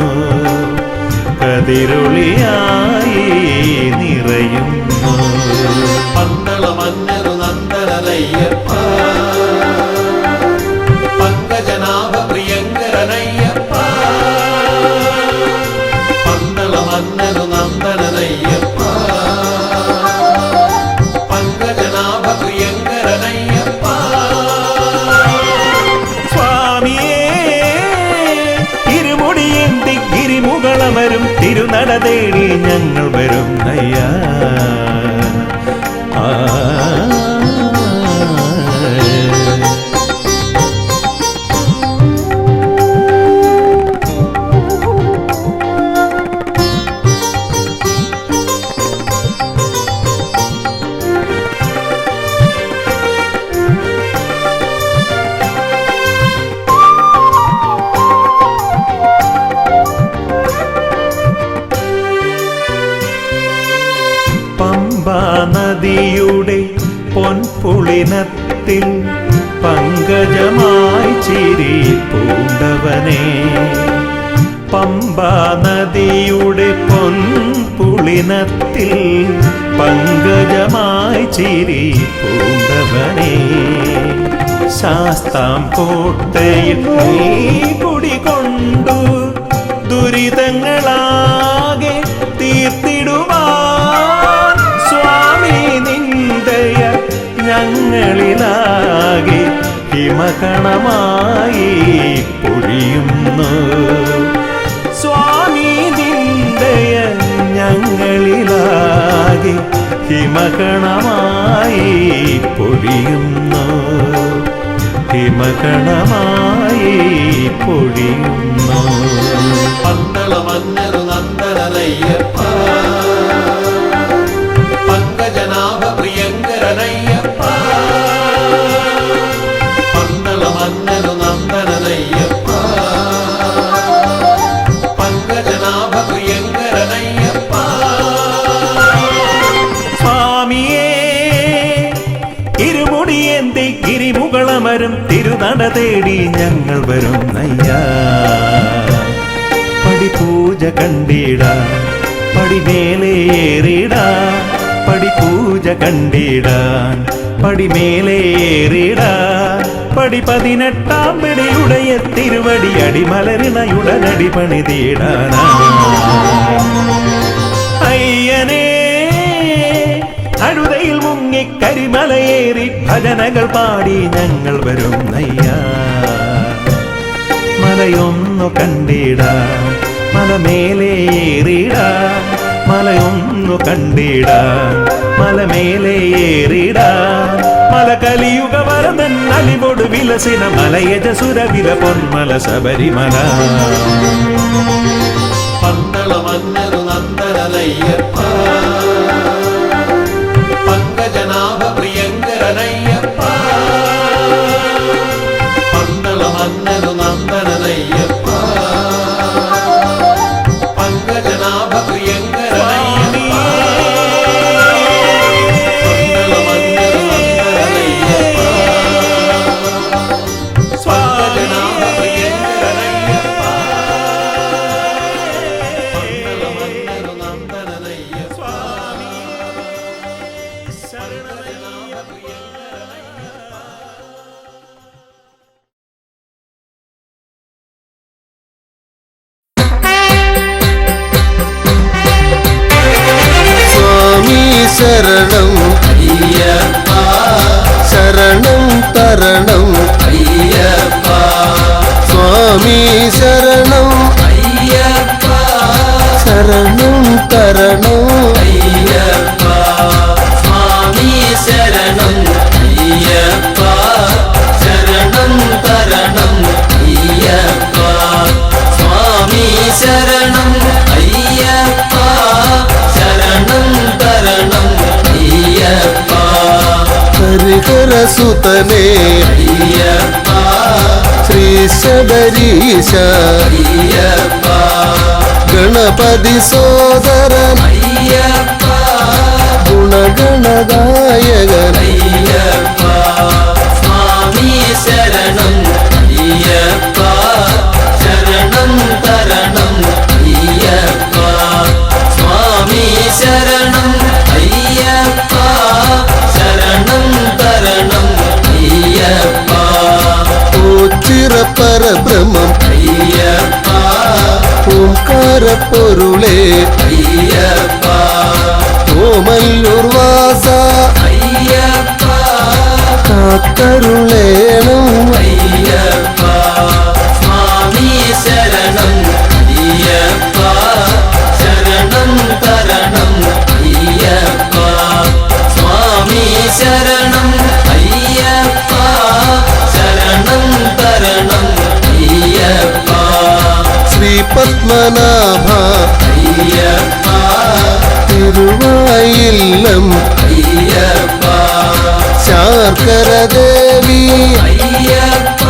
കതിരൊളിയായി നിറയുന്നു. പന്തള മന്നരു നന്ദനയ്യപ്പ പങ്കജനാഭ പ്രിയങ്കരനയ്യപ്പ. പന്തള മന്നരു നന്ദനയ്യപ്പ പങ്കജനാഭ പ്രിയങ്കരനയ്യപ്പ. സ്വാമിയേ ഇരുമുടിയേന്തി ഗിരിമുകളമരും തിരുനട തേടി ഞങ്ങൾ വരും അയ്യാ. പമ്പാ നദിയുടെ പൊൻപുളിനത്തിൽ പങ്കജമായി ചിരി പൂണ്ടവനേ. പമ്പാ നദിയുടെ പൊൻപുളിനത്തിൽ പങ്കജമായി ചിരി പൂണ്ടവനേ. ശാസ്താം കോട്ടയിൽ നീ കുടികൊണ്ടു ദുരിതങ്ങളാകെ തീർത്തിടുവാൻ. സ്വാമി നിന്ദയ ഞങ്ങളിലാകെ ഹിമകണമായി പൊഴിയുന്നു. സ്വാമി നിന്ദയ ഞങ്ങളിലാകെ ഹിമകണമായി പൊഴിയുന്നു. ഹിമകണമായി പൊഴിയുന്നു. പന്തള മന്നരു നന്ദനയ്യപ്പ പങ്കജനാഭ പ്രിയങ്കരനയ്യപ്പ. പന്തള മന്നരു നന്ദനയ്യപ്പ പങ്കജനാഭ പ്രിയങ്കരനയ്യപ്പ. സ്വാമിയേ ഇരുമുടിയേന്തി ഗിരിമുകളമരും തിരുനട തേടി ഞങ്ങൾ വരും അയ്യാ. പടിപൂജ കണ്ടിടാ പടിമേലേറിടാ. പടിപൂജ കണ്ടിടാൻ പടിമേലേറിടാ. പടി 18 പിടിയുടയ തിരുവടി അടിമലരിണയുടനടി പണിതീടാനാ. അയ്യനേ അഴുതയിൽ മുങ്ങി കരിമലയേറി ഭജനകൾ പാടി ഞങ്ങൾ വരും അയ്യാ. മലയൊന്നു കണ്ടിടാൻ മലമേലേറിടാൻ. മലയൊന്നു കണ്ടിടാൻ മലമേലേറിടാൻ. മല കലിയുഗ വരദൻ അലിവോട് വിലസിന മലയജസുരവില പൊന്മല ശബരിമല. പന്തള മന്നരു നന്ദനയ്യപ്പ പങ്കജനാഭ പ്രിയങ്കരനയ്യപ്പ. പന്തള മന്നരു നന്ദനയ്യപ്പ പങ്കജനാഭ പ്രിയങ്കരനയ്യപ്പ. പന്തള മന്നരു നന്ദനയ്യപ്പ പങ്കജനാഭ പ്രിയങ്കരനയ്യപ്പ. പന്തള മന്നരു നന്ദനയ്യപ്പ പങ്കജനാഭ പ്രിയങ്കരനയ്യപ്പ. സ്വാമി ശരണം അയ്യപ്പ ശരണം തരണം അയ്യപ്പ തരണം അയ്യപ്പ സ്വാമി ശരണം അയ്യപ്പ ശരണം തരണം അയ്യപ്പ സ്വാമി ശരണം അയ്യപ്പ ശരണം തരണം അയ്യപ്പ ഹരിഹരസുതനേ അയ്യപ്പ ശ്രീ ശബരീശ അയ്യപ്പ ഗണപതി സോദരൻ അയ്യപ്പ ഗുണഗണദായകൻ അയ്യപ്പ സ്വാമി ശരണം അയ്യപ്പ ശരണം തരണം അയ്യപ്പ സ്വാമി ശരണം അയ്യപ്പ ശരണം തരണം അയ്യപ്പ ഓച്ചിറപ്പരബ്രഹ്മം അയ്യപ്പ ഓംകാര പൊരുളേ അയ്യപ്പ ഓമല്ലൂർ വാസ അയ്യപ്പ കാത്തരുളേണം അയ്യപ്പ സ്വാമി ശരണം അയ്യപ്പ ശരണം തരണം അയ്യപ്പ സ്വാമി ശരണം അയ്യപ്പ ശരണം തരണം അയ്യപ്പ ശ്രീ പത്മനാഭ അയ്യപ്പ തിരുവായില്ലം അയ്യപ്പ ശാർക്കര ദേവി അയ്യപ്പ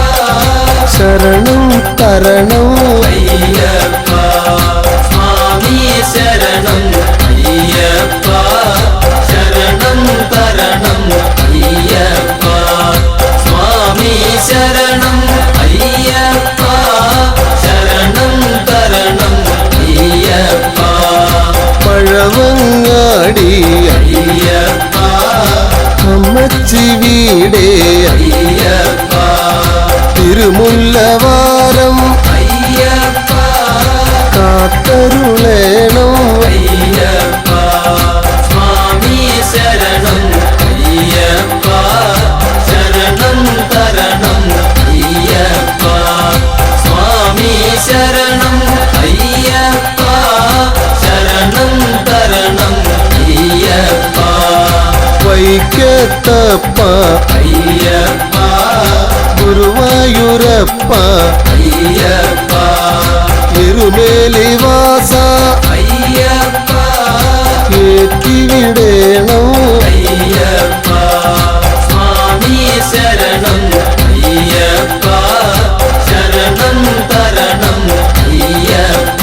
ശരണം തരണം അയ്യപ്പ സ്വാമി ശരണം അയ്യപ്പ ശരണം തരണം അയ്യപ്പ സ്വാമി ശരണം അയ്യപ്പ ശരണം തരണം അയ്യപ്പ പഴവങ്ങാടി അയ്യപ്പ അമ്മച്ചി വീടേ അയ്യപ്പ തിരുമുല്ലവാരം അയ്യപ്പ കാത്തരുളേണം അയ്യപ്പ സ്വാമി ശരണം അയ്യപ്പ ശരണം തരണം അയ്യപ്പ സ്വാമി ശരണം അയ്യപ്പ ശരണം തരണം അയ്യപ്പ വൈക്കത്തപ്പ അയ്യപ്പ ഗുരുവായൂരപ്പ അയ്യപ്പ എരുമേലി വാസ അയ്യപ്പ ഏറ്റിവിടേണം അയ്യപ്പ സ്വാമി ശരണം അയ്യപ്പ ശരണം തരണം അയ്യപ്പ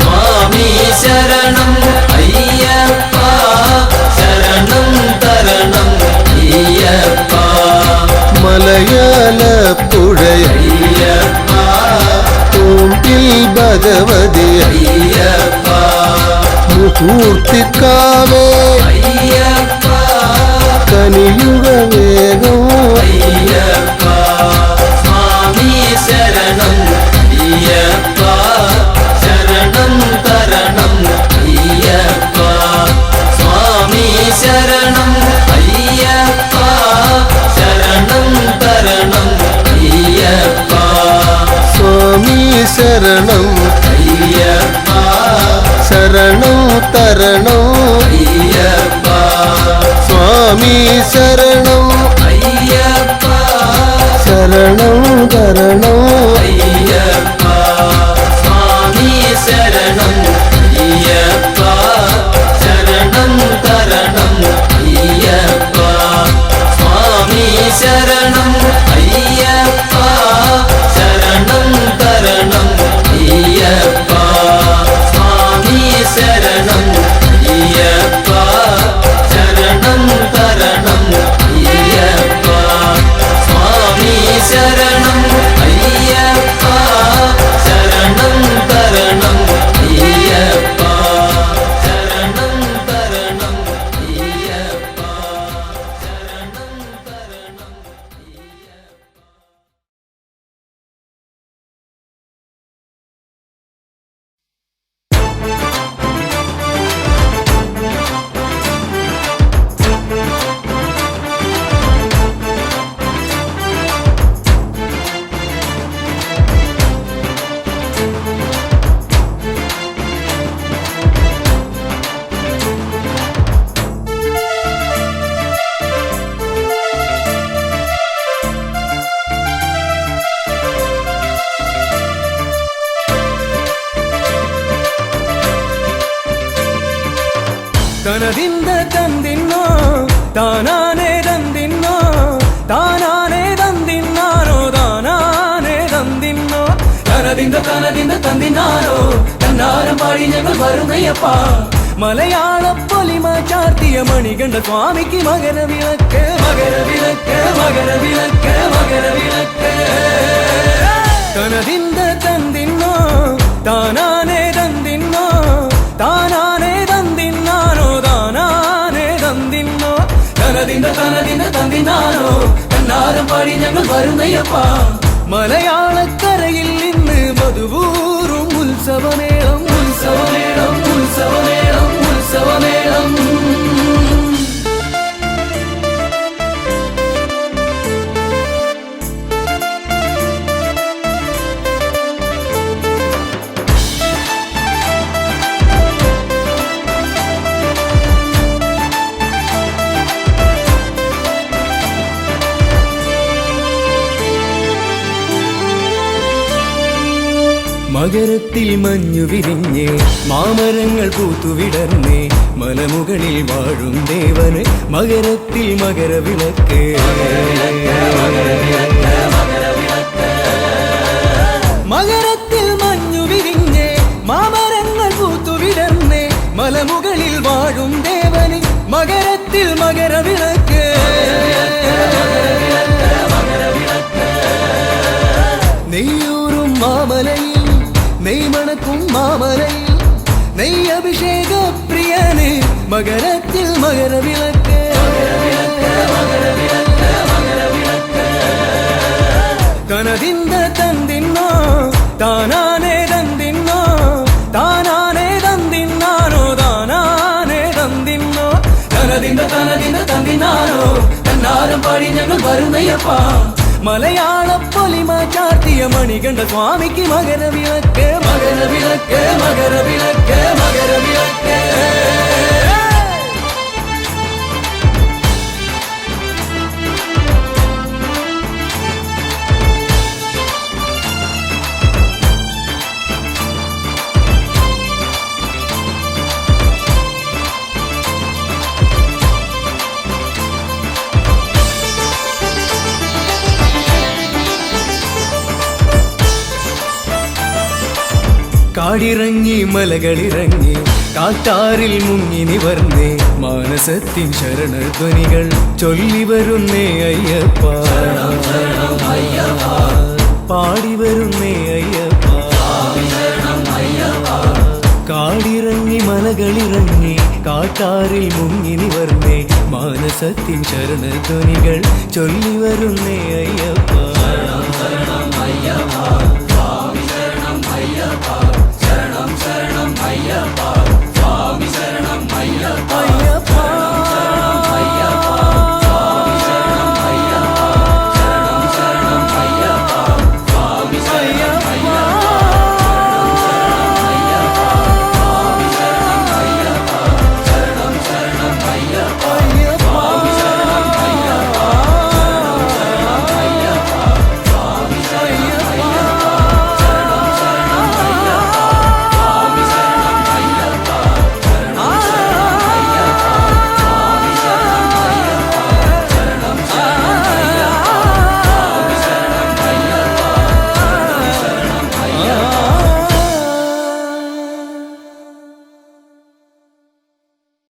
സ്വാമി ശരണം അയ്യപ്പ ശരണം തരണം അയ്യപ്പ മലയാളപ്പുഴ അയ്യപ്പ തോമ്പിൽ ഭഗവതി അയ്യപ്പ മുഹൂർത്തിക്കാവേ അയ്യപ്പ കനിയുക വേഗം അയ്യപ്പ സ്വാമി ശരണം അയ്യപ്പ ശരണം തരണം അയ്യപ്പ സ്വാമി ശരണം അയ്യപ്പ ശരണം തരണം അയ്യപ്പ സ്വാമി ശരണം അയ്യപ്പ ശരണം തരണം അയ്യപ്പ സ്വാമി ശരണം അയ്യപ്പ ശരണം തരണം അയ്യപ്പ സ്വാമി ശരണം അയ്യപ്പ ശരണം തരണം അയ്യപ്പ സ്വാമി ശരണം അയ്യപ്പ ശരണം തരണം അയ്യപ്പ സ്വാമി ശരണം അയ്യപ്പ ശരണം തരണം അയ്യപ്പ സ്വാമി ശരണം തനതിന്ത തന്തിന്നോ താനാനേ തന്തിന്നോ താനാനേ തന്തിന്നാനോ താനാനേ തന്തിന്നോ തനതിന്ത തന്തിന്നാനോ തന്നാരം പാടി ഞങ്ങൾ വരുന്നയ്യപ്പാ മലയാള പൊലിമ ചാർത്തിയ മണികണ്ഠ സ്വാമിക്ക് മകരവിളക്ക് മകരവിളക്ക് മകരവിളക്ക് മകരവിളക്ക് തനതിന്ത തന്തിന്നോ താനാനേ തന്തിന്നോ താനാനേ തന്തിന്നാനോ താനാനേ തന്തിന്നോ തനതിന്ത തന്തിന്നാനോ തന്നാരം പാടി ഞങ്ങൾ വരുന്നയ്യപ്പാ മലയാളക്കരയിൽ ഇന്ന് മധുവൂറും ഉത്സവമേളം ഉത്സവമേളം ഉത്സവമേളം ഉത്സവമേളം മകരത്തിൽ മഞ്ഞു വിരിഞ്ഞ് മാമരങ്ങൾ പൂത്തുവിടർന്നേ മലമുകളിൽ വാഴും ദേവന് മകരത്തിൽ മകരവിളക്ക് മകരത്തിൽ മഞ്ഞു വിരിഞ്ഞ് മാമരങ്ങൾ പൂത്തുവിടർന്നേ മലമുകളിൽ വാഴും ദേവന് മകരത്തിൽ മകരവിളക്ക് നെയ്യൂറും മാമലയിൽ നെയ്മണക്കും മാമലയിൽ നെയ്യ് അഭിഷേക പ്രിയന് മകരത്തിൽ മകരവിളക്ക് തനതിന്ത തന്തിന്നോ താനാനേ തന്തിന്നോ താനാനേ തന്തിന്നാനോ താനാനേ തന്തിന്നോ തനതിന്ത തന്തിന്നാനോ തന്നാരം പാടി ഞങ്ങൾ വരുന്നയ്യപ്പാ മലയാള പൊലിമ ചാർത്തിയ മണികണ്ഠ സ്വാമിക്ക് മകരവിളക്ക് മകരവിളക്ക് മകരവിളക്ക് മകരവിളക്ക് കാടിറങ്ങി മലകളിറങ്ങി കാട്ടാറിൽ മുങ്ങി നിവർന്നേ മാനസത്തിൻ ശരണധ്വനികൾ ചൊല്ലി വരുന്നേ അയ്യപ്പ പാടി വരുന്നേ അയ്യപ്പ കാടിറങ്ങി മലകളിറങ്ങി കാട്ടാറിൽ മുങ്ങി നിവർന്നേ മാനസത്തിൻ ശരണധ്വനികൾ ചൊല്ലി വരുന്നേ അയ്യപ്പ